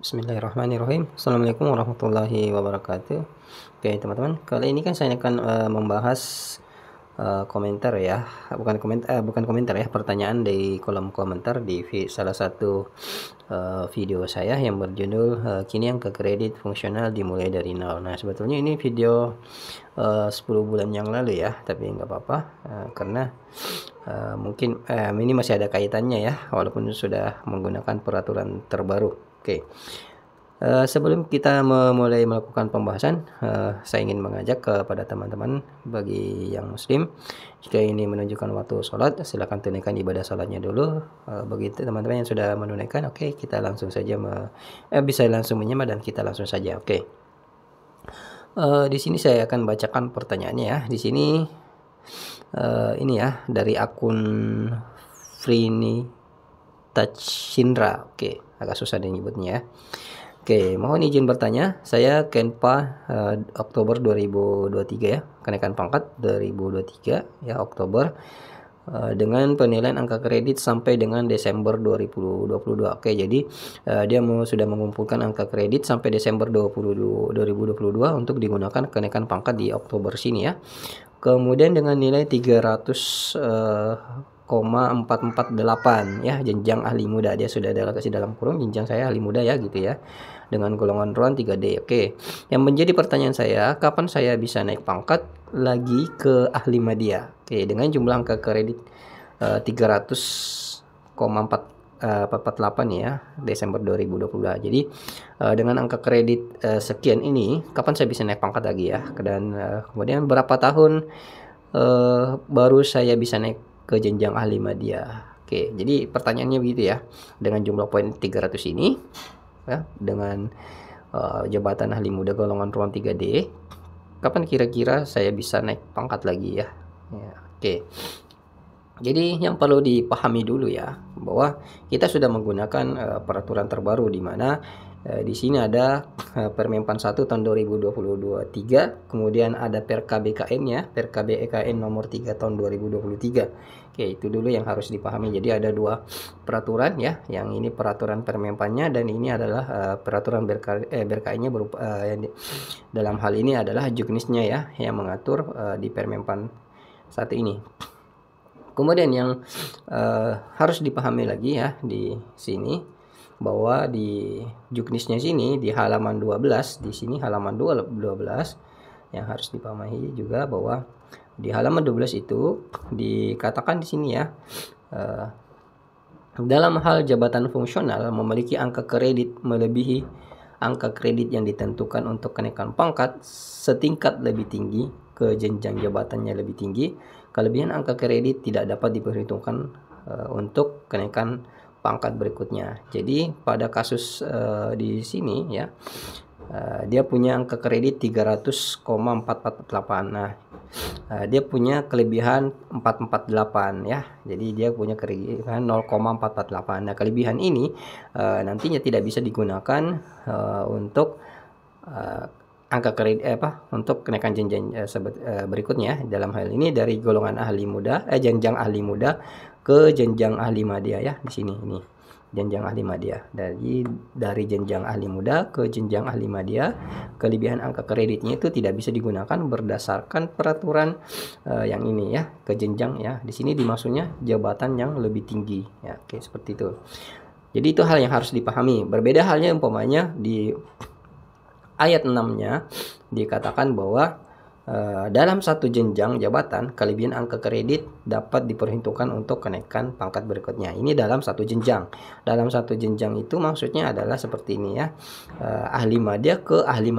Bismillahirrahmanirrahim. Assalamualaikum warahmatullahi wabarakatuh. Oke, teman-teman, kali ini kan saya akan membahas komentar ya, bukan komentar ya, pertanyaan di kolom komentar di salah satu video saya yang berjudul kini angka kredit fungsional dimulai dari nol. Nah, sebetulnya ini video 10 bulan yang lalu ya, tapi nggak apa-apa karena mungkin ini masih ada kaitannya ya, walaupun sudah menggunakan peraturan terbaru. Oke. Sebelum kita memulai melakukan pembahasan, saya ingin mengajak kepada teman-teman bagi yang muslim, jika ini menunjukkan waktu sholat, silakan tunaikan ibadah sholatnya dulu. Bagi teman-teman yang sudah menunaikan, oke, kita langsung saja bisa langsung menyimak dan kita langsung saja. Oke. Di sini saya akan bacakan pertanyaannya ya. Di sini ini ya dari akun Frini Tachindra. Oke, agak susah disebutnya ya. Oke, mohon izin bertanya. Saya Kenpa Oktober 2023 ya, kenaikan pangkat 2023 ya Oktober dengan penilaian angka kredit sampai dengan Desember 2022. Oke, jadi dia sudah mengumpulkan angka kredit sampai Desember 2022 untuk digunakan kenaikan pangkat di Oktober sini ya. Kemudian dengan nilai 300,448 ya, jenjang ahli muda. Dia sudah ada kasih dalam kurung jenjang saya ahli muda ya gitu ya, dengan golongan ruang 3D. Oke, yang menjadi pertanyaan saya, kapan saya bisa naik pangkat lagi ke ahli media? Oke, dengan jumlah angka kredit 300,448 ya Desember 2022. Jadi dengan angka kredit sekian ini, kapan saya bisa naik pangkat lagi ya? Dan kemudian berapa tahun baru saya bisa naik ke jenjang ahli media? Oke, jadi pertanyaannya begitu ya. Dengan jumlah poin 300 ini ya, dengan jabatan ahli muda golongan ruang 3D, kapan kira-kira saya bisa naik pangkat lagi ya? Oke. Jadi yang perlu dipahami dulu ya, bahwa kita sudah menggunakan peraturan terbaru di mana di sini ada Permenpan 1 tahun 2023, kemudian ada Perka BKN ya, Perka BKN nomor 3 tahun 2023. Oke, itu dulu yang harus dipahami. Jadi ada dua peraturan ya, yang ini peraturan Permenpannya dan ini adalah peraturan BKN-nya berupa dalam hal ini adalah juknisnya ya, yang mengatur di Permenpan 1 ini. Kemudian yang harus dipahami lagi ya di sini, bahwa di juknisnya sini di halaman 12, di sini halaman 12 yang harus dipahami juga, bahwa di halaman 12 itu dikatakan di sini ya, dalam hal jabatan fungsional memiliki angka kredit melebihi angka kredit yang ditentukan untuk kenaikan pangkat setingkat lebih tinggi ke jenjang jabatannya lebih tinggi, kelebihan angka kredit tidak dapat diperhitungkan untuk kenaikan pangkat berikutnya. Jadi pada kasus di sini ya, dia punya angka kredit 300,448. Nah, dia punya kelebihan 448 ya. Jadi dia punya kelebihan 0,448. Nah, kelebihan ini nantinya tidak bisa digunakan untuk angka kredit untuk kenaikan jenjang berikutnya. Dalam hal ini dari golongan ahli muda jenjang ahli muda ke jenjang ahli madya ya, di sini ini jenjang ahli madya. Dari jenjang ahli muda ke jenjang ahli madya, kelebihan angka kreditnya itu tidak bisa digunakan berdasarkan peraturan yang ini ya, ke jenjang ya. Di sini dimaksudnya jabatan yang lebih tinggi ya. Oke, seperti itu. Jadi itu hal yang harus dipahami. Berbeda halnya umpamanya di ayat 6-nya dikatakan bahwa dalam satu jenjang jabatan, kelebihan angka kredit dapat diperhitungkan untuk kenaikan pangkat berikutnya. Ini dalam satu jenjang. Dalam satu jenjang itu maksudnya adalah seperti ini ya. Ahli madya ke ahli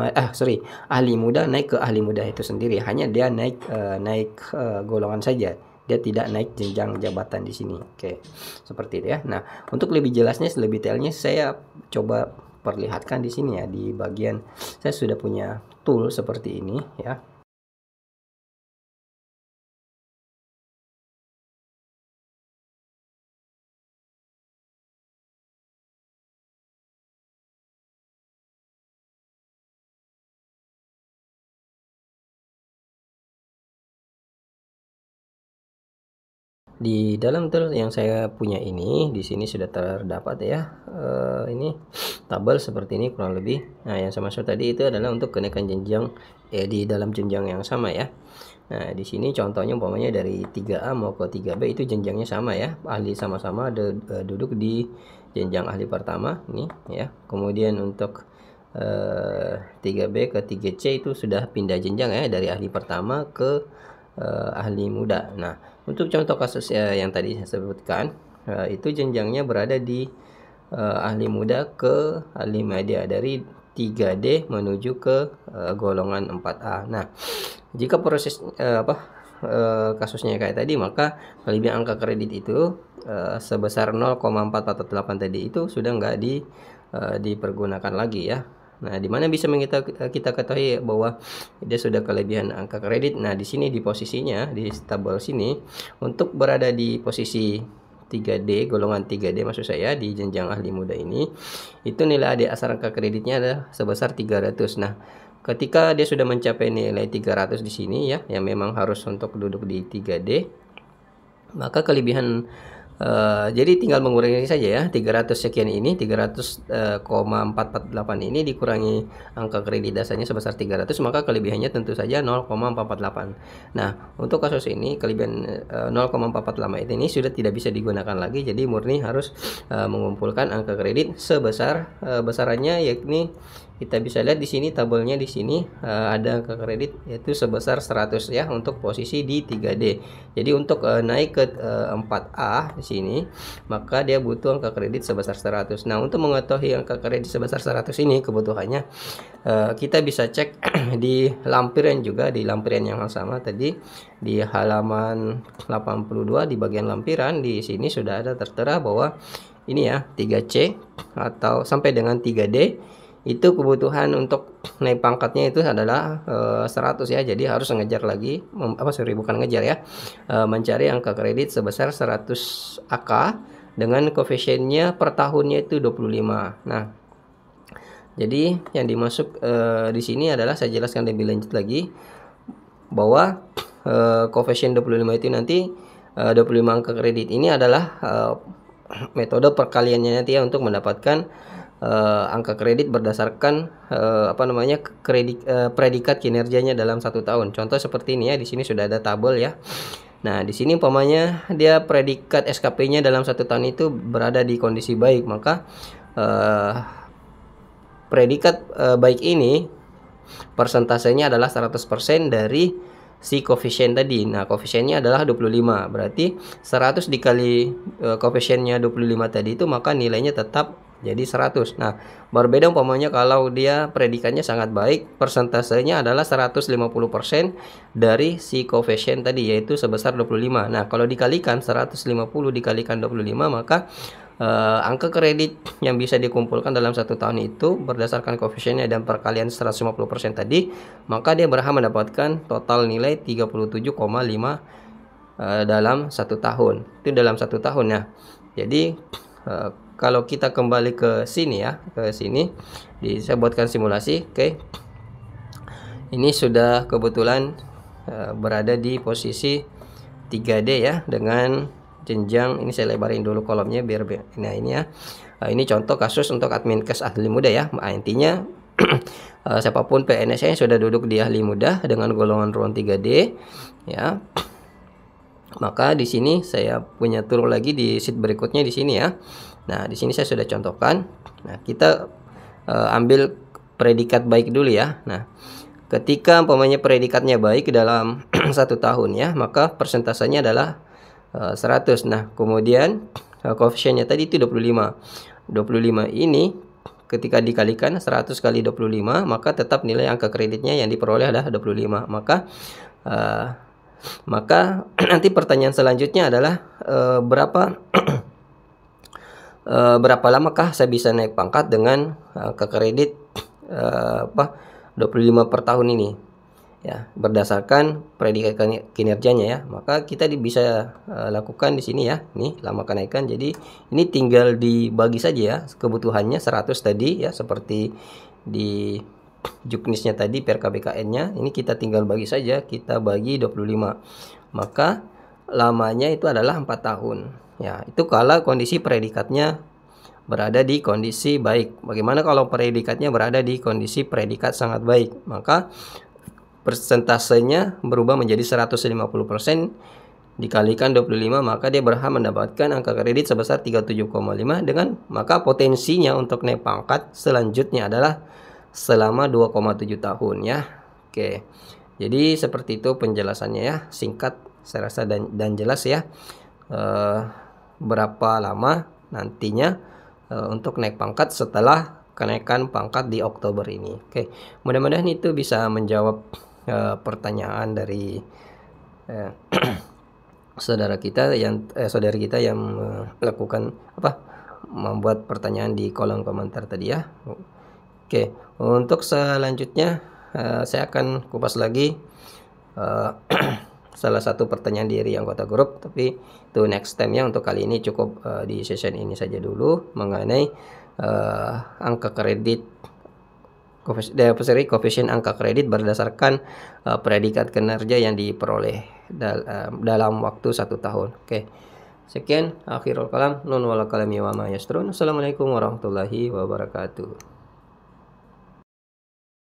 muda naik ke ahli muda itu sendiri. Hanya dia naik golongan saja. Dia tidak naik jenjang jabatan di sini. Oke, seperti itu ya. Nah, untuk lebih jelasnya, lebih detailnya saya coba perlihatkan di sini ya, di bagian saya sudah punya tool seperti ini ya. Di dalam tool yang saya punya ini, di sini sudah terdapat ya, ini tabel seperti ini kurang lebih. Nah, yang saya maksud tadi itu adalah untuk kenaikan jenjang di dalam jenjang yang sama ya. Nah, di sini contohnya umpamanya dari 3A mau ke 3B itu jenjangnya sama ya. Ahli sama-sama duduk di jenjang ahli pertama ini ya. Kemudian untuk 3B ke 3C itu sudah pindah jenjang ya dari ahli pertama ke ahli muda. Nah, untuk contoh kasus yang tadi saya sebutkan, itu jenjangnya berada di ahli muda ke ahli media dari 3D menuju ke golongan 4A. Nah, jika proses kasusnya kayak tadi, maka kelebihan angka kredit itu sebesar 0,448 tadi itu sudah nggak dipergunakan lagi ya. Nah, di mana bisa kita ketahui bahwa dia sudah kelebihan angka kredit. Nah, di sini di posisinya di tabel sini untuk berada di posisi 3D, golongan 3D maksud saya di jenjang ahli muda ini, itu nilai adik asal angka kreditnya adalah sebesar 300. Nah, ketika dia sudah mencapai nilai 300 di sini ya, yang memang harus untuk duduk di 3D, maka kelebihan jadi tinggal mengurangi saja ya, 300 sekian ini, 300,448 ini dikurangi angka kredit dasarnya sebesar 300, maka kelebihannya tentu saja 0,448. Nah, untuk kasus ini kelebihan 0,448 ini sudah tidak bisa digunakan lagi, jadi murni harus mengumpulkan angka kredit sebesar besarannya, yakni kita bisa lihat di sini tabelnya, di sini ada angka kredit yaitu sebesar 100 ya untuk posisi di 3D. Jadi untuk naik ke 4A di sini, maka dia butuh angka kredit sebesar 100. Nah, untuk mengetahui angka kredit sebesar 100 ini kebutuhannya kita bisa cek di lampiran juga, di lampiran yang sama tadi di halaman 82 di bagian lampiran, di sini sudah ada tertera bahwa ini ya 3C atau sampai dengan 3D itu kebutuhan untuk naik pangkatnya itu adalah 100 ya. Jadi harus ngejar lagi, bukan ngejar ya, mencari angka kredit sebesar 100 AK dengan koefisiennya per tahunnya itu 25. Nah, jadi yang dimasuk di sini adalah saya jelaskan lebih lanjut lagi bahwa koefisien 25 itu nanti 25 angka kredit ini adalah metode perkaliannya nanti ya untuk mendapatkan angka kredit berdasarkan predikat kinerjanya dalam 1 tahun. Contoh seperti ini ya, di sini sudah ada tabel ya. Nah, di sini umpamanya dia predikat SKP-nya dalam 1 tahun itu berada di kondisi baik, maka predikat baik ini persentasenya adalah 100% dari si koefisien tadi. Nah, koefisiennya adalah 25. Berarti 100 dikali koefisiennya 25 tadi itu, maka nilainya tetap jadi 100. Nah, berbeda umpamanya kalau dia predikannya sangat baik, persentasenya adalah 150% dari si koefisien tadi, yaitu sebesar 25. Nah, kalau dikalikan 150 dikalikan 25, maka angka kredit yang bisa dikumpulkan dalam 1 tahun itu berdasarkan koefisiennya dan perkalian 150% tadi, maka dia berhak mendapatkan total nilai 37,5 dalam 1 tahun. Itu dalam 1 tahun ya. Jadi kalau kita kembali ke sini ya, ke sini saya buatkan simulasi. Oke. Ini sudah kebetulan berada di posisi 3D ya, dengan jenjang ini saya lebarin dulu kolomnya biar nah ini ya. Ini contoh kasus untuk admin kes ahli muda ya. Nah, intinya siapapun PNS-nya sudah duduk di ahli muda dengan golongan ruang 3D ya. Maka di sini saya punya tool lagi di sheet berikutnya di sini ya. Nah, di sini saya sudah contohkan. Nah, kita ambil predikat baik dulu ya. Nah, ketika umpamanya predikatnya baik dalam 1 tahun ya, maka persentasenya adalah 100. Nah, kemudian koefisiennya tadi itu 25. 25 ini ketika dikalikan 100 kali 25, maka tetap nilai angka kreditnya yang diperoleh adalah 25. Maka nanti pertanyaan selanjutnya adalah berapa lamakah saya bisa naik pangkat dengan angka kredit 25 per tahun ini ya, berdasarkan predikat kinerjanya ya. Maka kita bisa lakukan di sini ya, nih lama kenaikan. Jadi ini tinggal dibagi saja ya, kebutuhannya 100 tadi ya, seperti di juknisnya tadi per KBKN-nya, ini kita tinggal bagi saja, kita bagi 25. Maka lamanya itu adalah 4 tahun. Ya, itu kalau kondisi predikatnya berada di kondisi baik. Bagaimana kalau predikatnya berada di kondisi predikat sangat baik? Maka persentasenya berubah menjadi 150% dikalikan 25, maka dia berhak mendapatkan angka kredit sebesar 37,5 dengan maka potensinya untuk naik pangkat selanjutnya adalah selama 2,7 tahun ya. Oke. Jadi seperti itu penjelasannya ya, singkat saya rasa dan jelas ya. Berapa lama nantinya untuk naik pangkat setelah kenaikan pangkat di Oktober ini. Oke, mudah-mudahan itu bisa menjawab pertanyaan dari saudari kita yang melakukan membuat pertanyaan di kolom komentar tadi ya. Oke, untuk selanjutnya saya akan kupas lagi salah satu pertanyaan dari anggota grup, tapi itu next time ya. Untuk kali ini cukup di session ini saja dulu mengenai angka kredit koefisien angka kredit berdasarkan predikat kinerja yang diperoleh dalam waktu 1 tahun. Oke. Sekian akhirul kalam, nun wal kalami wa ma yasrun. Assalamualaikum warahmatullahi wabarakatuh.